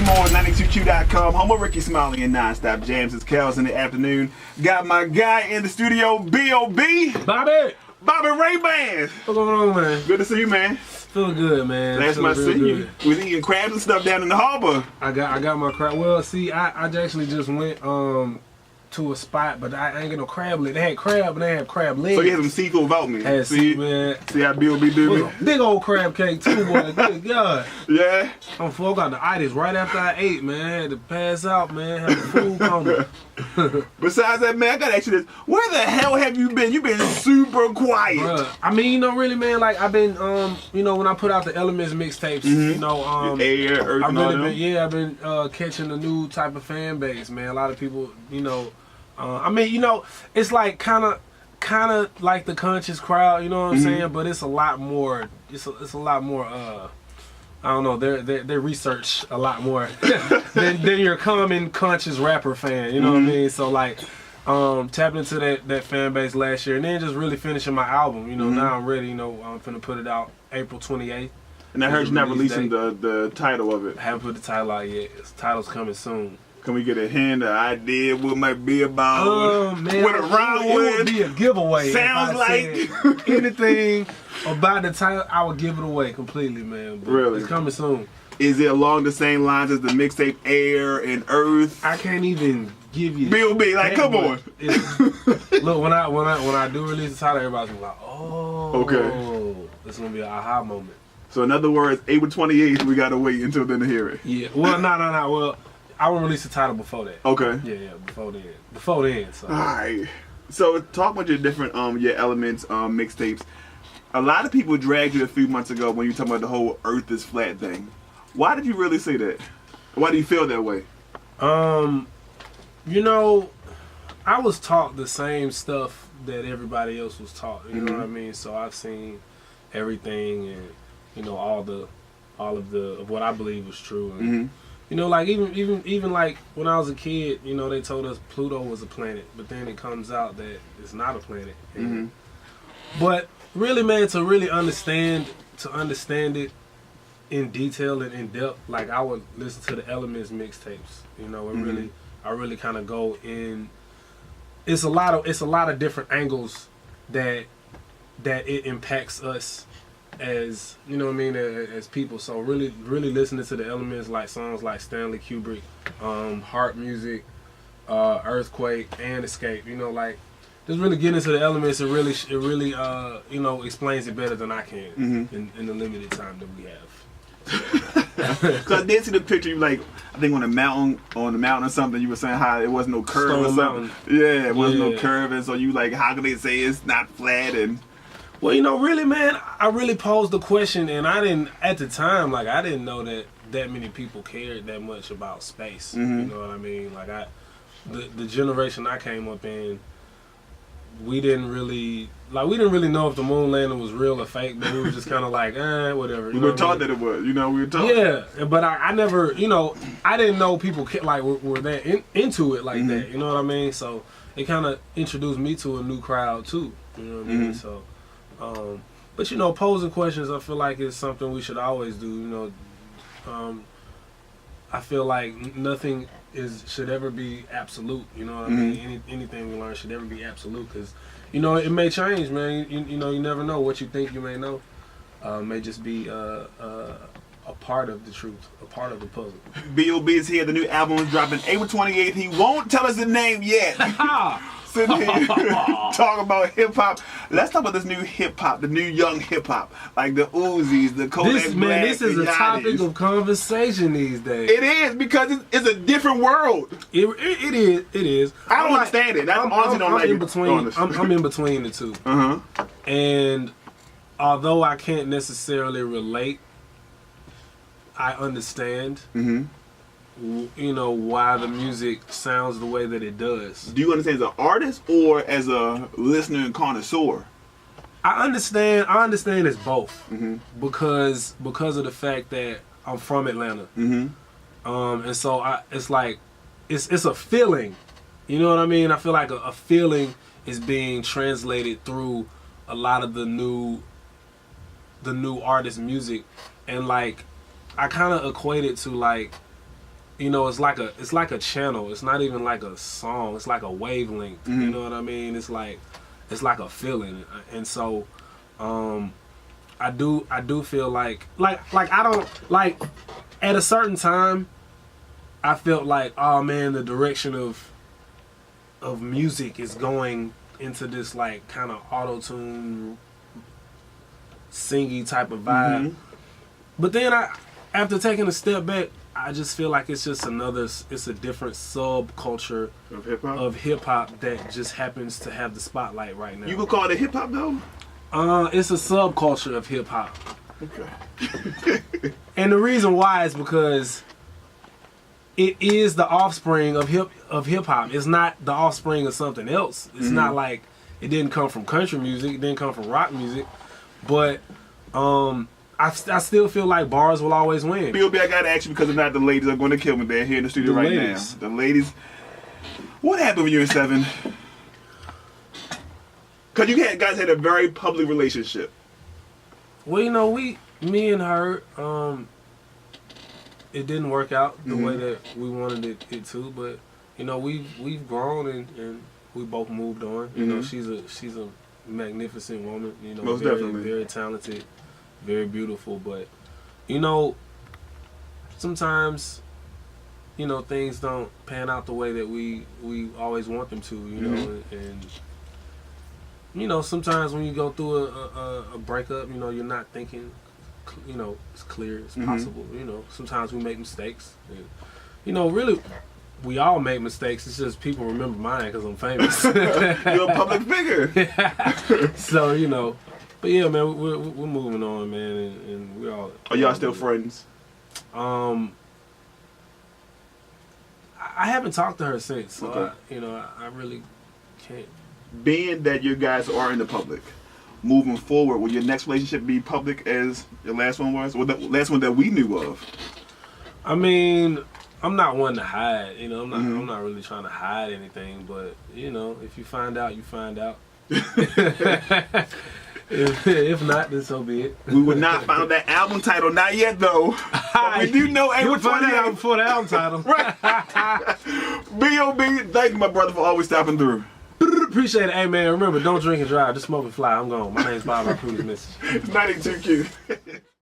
more92q.com, home of Ricky Smiley and Non-Stop Jams. It's Kels in the afternoon. Got my guy in the studio, B.o.B. Bobby Ray-Ban. What's going on, man? Good to see you, man. Feeling good, man. Last time I seen you, we was eating crabs and stuff down in the harbor. I got my crab. Well, see, I actually just went to a spot, but I ain't get no crab leg. They had crab, and they had crab legs. So you had some seafood without me. Had see, man. See how B.o.B. do me? Big old crab cake too, boy. Good God. Yeah. I'm full. Got the itis right after I ate, man. I had to pass out, man. Had a food coma. Besides that, man, I gotta ask you this: where the hell have you been? You've been super quiet. Bruh, I mean, you know, really, man. Like I've been, you know, when I put out the Elements mixtapes, you know, Air, Earth, I've and all really been, them. I've been catching a new type of fan base, man. A lot of people, you know. I mean, you know, it's like kind of like the conscious crowd, you know what I'm saying? But it's a lot more. It's a lot more. I don't know. They research a lot more than your common conscious rapper fan. You know what I mean? So like, tapping into that fan base last year, and then just really finishing my album. You know, now I'm ready. You know, I'm finna put it out April 28th. And I heard you're not releasing the title of it. I haven't put the title out yet. The title's coming soon. Can we get a hint, an idea what might be about? Man, what a rhyme it with? would be a giveaway. Sounds like anything about the title, I would give it away completely, man. But really? It's coming soon. Is it along the same lines as the mixtape Air and Earth? I can't even give you B.o.B. Like, come on. Look, when I do release the title, everybody's gonna be like, oh, okay. It's gonna be an aha moment. So in other words, April 28th, we gotta wait until then to hear it. Yeah. Well, no. Well, I will release the title before that. Okay. Yeah, before then. Before then. So. All right. So talk about your different your Elements mixtapes. A lot of people dragged you a few months ago when you talking about the whole Earth is flat thing. Why did you really say that? Why do you feel that way? You know, I was taught the same stuff that everybody else was taught. You know what I mean? So I've seen everything, and you know all of what I believe was true. And, you know, like even like when I was a kid, you know, they told us Pluto was a planet, but then it comes out that it's not a planet. But really, man, to really understand it in detail and in depth, like I would listen to the Elements mixtapes. You know, and I really kind of go in. It's a lot of different angles that it impacts us. As you know what I mean, as people. So really listening to the Elements, like songs like Stanley Kubrick, Heart Music, Earthquake, and Escape. You know, like just really getting into the Elements. It really you know, explains it better than I can in the limited time that we have. Cause I did see the picture. You like, I think on the mountain or something. You were saying how it wasn't no curve Stone or something. Mountain. Yeah, it wasn't no curve, and so you like, how can they say it's not flat and. Well, you know, really, man, I really posed the question, and I didn't, at the time, like, I didn't know that many people cared that much about space. You know what I mean? Like, the generation I came up in, we didn't really know if the moon landing was real or fake, but we were just kind of like, whatever. We were taught that it was, you know, we were taught. Yeah, but I never, you know, I didn't know people like were that into it like that, you know what I mean? So it kind of introduced me to a new crowd, too, you know what I mean? So. But you know, posing questions, I feel like is something we should always do. You know, I feel like nothing should ever be absolute. You know what I mean? Anything we learn should ever be absolute, because you know it may change, man. You know, you never know what you think you may know. May just be a part of the truth, a part of the puzzle. B.o.B. is here. The new album is dropping April 28th. He won't tell us the name yet. Sitting here talking about hip hop. Let's talk about this new hip hop, the new young hip hop, like the Uzis, the Kodak Black. This is a topic of conversation these days. It is, because it's a different world. It is. I don't understand it. I'm honestly don't like it. I'm in between the two. And although I can't necessarily relate, I understand. You know why the music sounds the way that it does. Do you understand as an artist or as a listener and connoisseur? I understand as both, because of the fact that I'm from Atlanta, and so it's like it's a feeling. You know what I mean? I feel like a feeling is being translated through a lot of the new artist music, and like I kind of equate it to like you know, it's like a channel. It's not even like a song. It's like a wavelength. Mm-hmm. You know what I mean? It's like a feeling. And so, I do feel like I don't like at a certain time. I felt like, oh man, the direction of music is going into this like kind of auto-tune, singy type of vibe. Mm-hmm. But then after taking a step back, I just feel like it's just it's a different subculture of hip hop that just happens to have the spotlight right now. You would call it hip hop though? It's a subculture of hip hop. Okay. And the reason why is because it is the offspring of hip hop. It's not the offspring of something else. It's not like it didn't come from country music. It didn't come from rock music. But I still feel like bars will always win. B.o.B, I gotta ask you because if not, the ladies are going to kill me. They're here in the studio right now. The ladies. What happened with you and Sevyn? Because you guys had a very public relationship. Well, you know, me and her, it didn't work out the way that we wanted it to, but you know, we've grown and we both moved on. You know, she's a magnificent woman. You know, most very, definitely, very talented, very beautiful. But you know, sometimes, you know, things don't pan out the way that we always want them to. You know, and you know, sometimes when you go through a breakup, you know, you're not thinking, you know, as clear as possible. You know, sometimes we make mistakes. And, you know, really, we all make mistakes. It's just people remember mine because I'm famous. You're a public figure. So, you know, but yeah, man, we're moving on, man, and we're all. Are y'all still friends? I haven't talked to her since, so Okay. you know, I really can't. Being that you guys are in the public, moving forward, will your next relationship be public as your last one was? Or the last one that we knew of? I mean, I'm not one to hide. You know, I'm not really trying to hide anything. But you know, if you find out, you find out. if not, then so be it. We would not find out that album title, not yet though. But we do know We'll find out 8/28. before the album title. B.o.B, thank you, my brother, for always stopping through. Appreciate it. Hey man, remember, don't drink and drive. Just smoke and fly. I'm gone. My name's Bob. I approve this message. It's 92Q.